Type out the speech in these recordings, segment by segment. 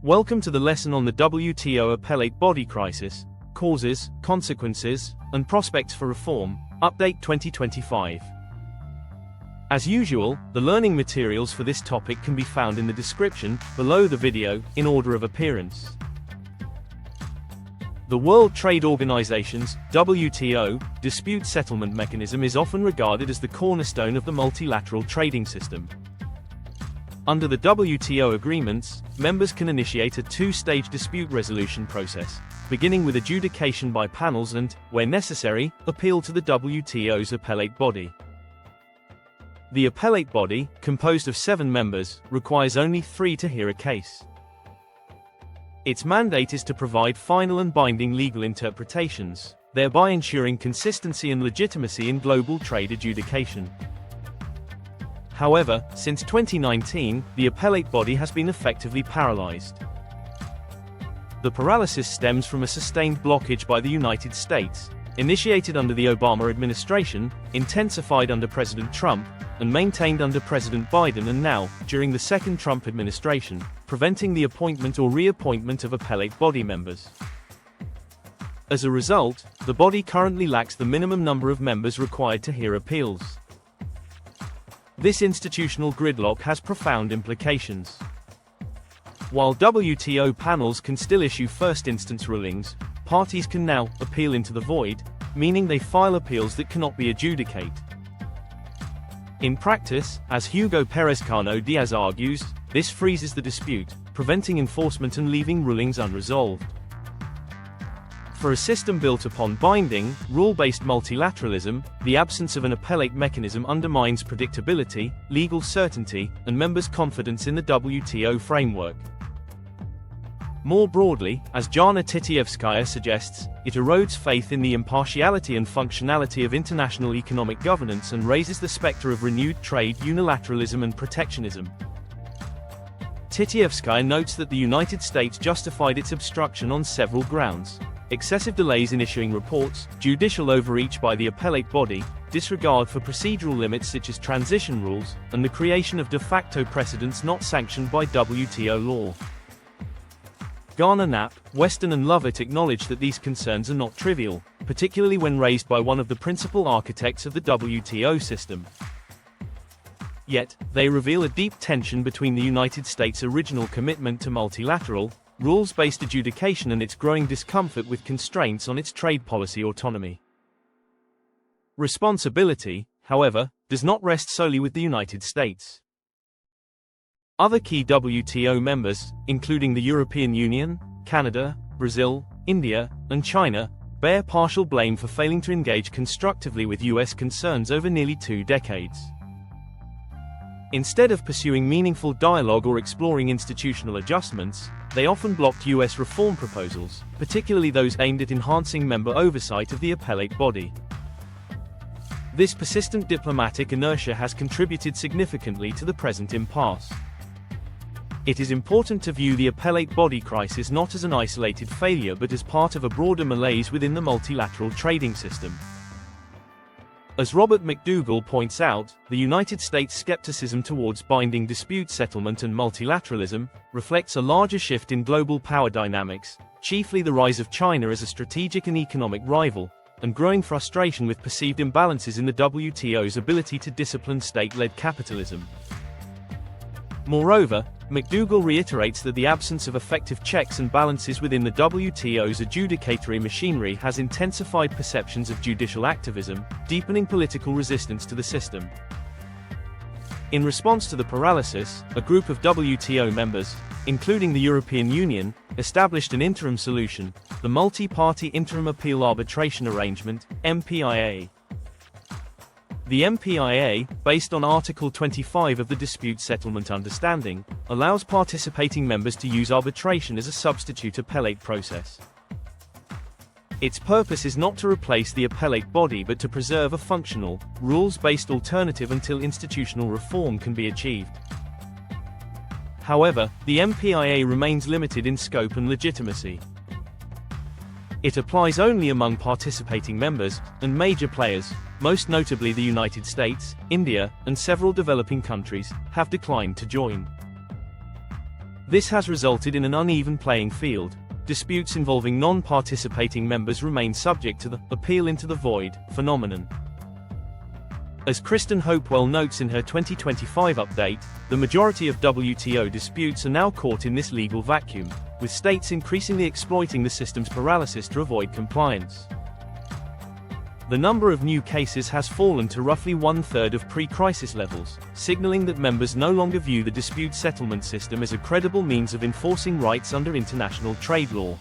Welcome to the lesson on the WTO Appellate Body Crisis, Causes, Consequences, and Prospects for Reform, Update 2025. As usual, the learning materials for this topic can be found in the description below the video, in order of appearance. The World Trade Organization's WTO dispute settlement mechanism is often regarded as the cornerstone of the multilateral trading system. Under the WTO agreements, members can initiate a two-stage dispute resolution process, beginning with adjudication by panels and, where necessary, appeal to the WTO's appellate body. The appellate body, composed of 7 members, requires only 3 to hear a case. Its mandate is to provide final and binding legal interpretations, thereby ensuring consistency and legitimacy in global trade adjudication. However, since 2019, the appellate body has been effectively paralyzed. The paralysis stems from a sustained blockage by the United States, initiated under the Obama administration, intensified under President Trump, and maintained under President Biden and now, during the second Trump administration, preventing the appointment or reappointment of appellate body members. As a result, the body currently lacks the minimum number of members required to hear appeals. This institutional gridlock has profound implications. While WTO panels can still issue first-instance rulings, parties can now appeal into the void, meaning they file appeals that cannot be adjudicated. In practice, as Hugo Perez-Cano Diaz argues, this freezes the dispute, preventing enforcement and leaving rulings unresolved. For a system built upon binding, rule-based multilateralism, the absence of an appellate mechanism undermines predictability, legal certainty, and members' confidence in the WTO framework. More broadly, as Jana Titievskaya suggests, it erodes faith in the impartiality and functionality of international economic governance and raises the specter of renewed trade unilateralism and protectionism. Titievskaya notes that the United States justified its obstruction on several grounds: excessive delays in issuing reports, judicial overreach by the appellate body, disregard for procedural limits such as transition rules, and the creation of de facto precedents not sanctioned by WTO law. Garner Knapp, Weston and Lovett acknowledge that these concerns are not trivial, particularly when raised by one of the principal architects of the WTO system. Yet, they reveal a deep tension between the United States' original commitment to multilateral, rules-based adjudication and its growing discomfort with constraints on its trade policy autonomy. Responsibility, however, does not rest solely with the United States. Other key WTO members, including the European Union, Canada, Brazil, India, and China, bear partial blame for failing to engage constructively with US concerns over nearly 2 decades. Instead of pursuing meaningful dialogue or exploring institutional adjustments, they often blocked US reform proposals, particularly those aimed at enhancing member oversight of the appellate body. This persistent diplomatic inertia has contributed significantly to the present impasse. It is important to view the appellate body crisis not as an isolated failure but as part of a broader malaise within the multilateral trading system. As Robert McDougall points out, the United States' skepticism towards binding dispute settlement and multilateralism reflects a larger shift in global power dynamics, chiefly the rise of China as a strategic and economic rival, and growing frustration with perceived imbalances in the WTO's ability to discipline state-led capitalism. Moreover, McDougall reiterates that the absence of effective checks and balances within the WTO's adjudicatory machinery has intensified perceptions of judicial activism, deepening political resistance to the system. In response to the paralysis, a group of WTO members, including the European Union, established an interim solution, the Multi-Party Interim Appeal Arbitration Arrangement, MPIA. The MPIA, based on Article 25 of the Dispute Settlement Understanding, allows participating members to use arbitration as a substitute appellate process. Its purpose is not to replace the appellate body but to preserve a functional, rules-based alternative until institutional reform can be achieved. However, the MPIA remains limited in scope and legitimacy. It applies only among participating members, and major players, most notably the United States, India, and several developing countries, have declined to join. This has resulted in an uneven playing field. Disputes involving non-participating members remain subject to the appeal into the void phenomenon. As Kristen Hopewell notes in her 2025 update, the majority of WTO disputes are now caught in this legal vacuum, with states increasingly exploiting the system's paralysis to avoid compliance. The number of new cases has fallen to roughly one-third of pre-crisis levels, signaling that members no longer view the dispute settlement system as a credible means of enforcing rights under international trade law.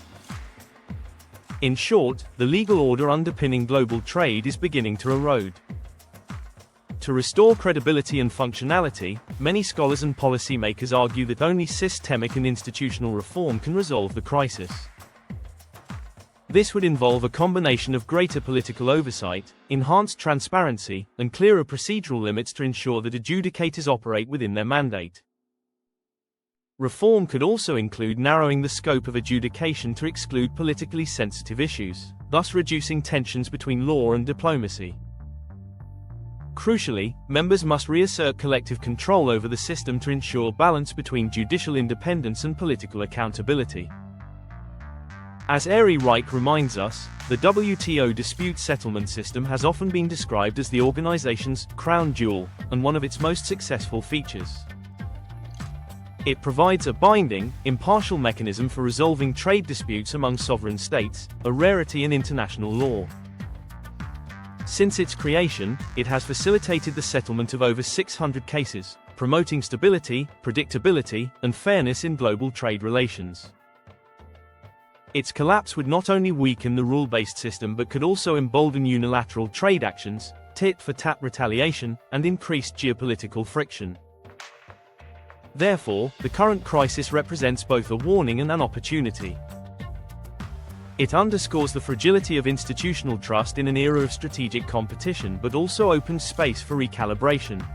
In short, the legal order underpinning global trade is beginning to erode. To restore credibility and functionality, many scholars and policymakers argue that only systemic and institutional reform can resolve the crisis. This would involve a combination of greater political oversight, enhanced transparency, and clearer procedural limits to ensure that adjudicators operate within their mandate. Reform could also include narrowing the scope of adjudication to exclude politically sensitive issues, thus reducing tensions between law and diplomacy. Crucially, members must reassert collective control over the system to ensure balance between judicial independence and political accountability. As Reich reminds us, the WTO dispute settlement system has often been described as the organization's crown jewel, and one of its most successful features. It provides a binding, impartial mechanism for resolving trade disputes among sovereign states, a rarity in international law. Since its creation, it has facilitated the settlement of over 600 cases, promoting stability, predictability, and fairness in global trade relations. Its collapse would not only weaken the rule-based system but could also embolden unilateral trade actions, tit-for-tat retaliation, and increased geopolitical friction. Therefore, the current crisis represents both a warning and an opportunity. It underscores the fragility of institutional trust in an era of strategic competition but also opens space for recalibration.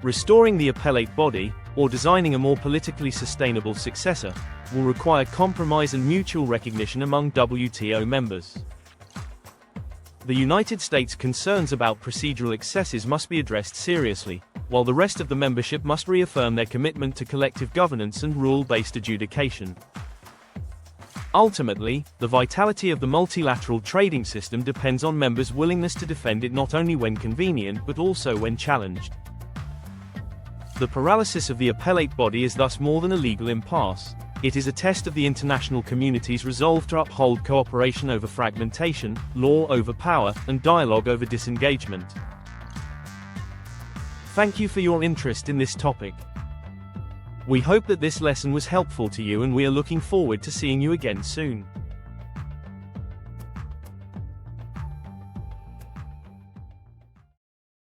Restoring the appellate body, or designing a more politically sustainable successor, will require compromise and mutual recognition among WTO members. The United States' concerns about procedural excesses must be addressed seriously, while the rest of the membership must reaffirm their commitment to collective governance and rule-based adjudication. Ultimately, the vitality of the multilateral trading system depends on members' willingness to defend it not only when convenient but also when challenged. The paralysis of the appellate body is thus more than a legal impasse. It is a test of the international community's resolve to uphold cooperation over fragmentation, law over power, and dialogue over disengagement. Thank you for your interest in this topic. We hope that this lesson was helpful to you, and we are looking forward to seeing you again soon.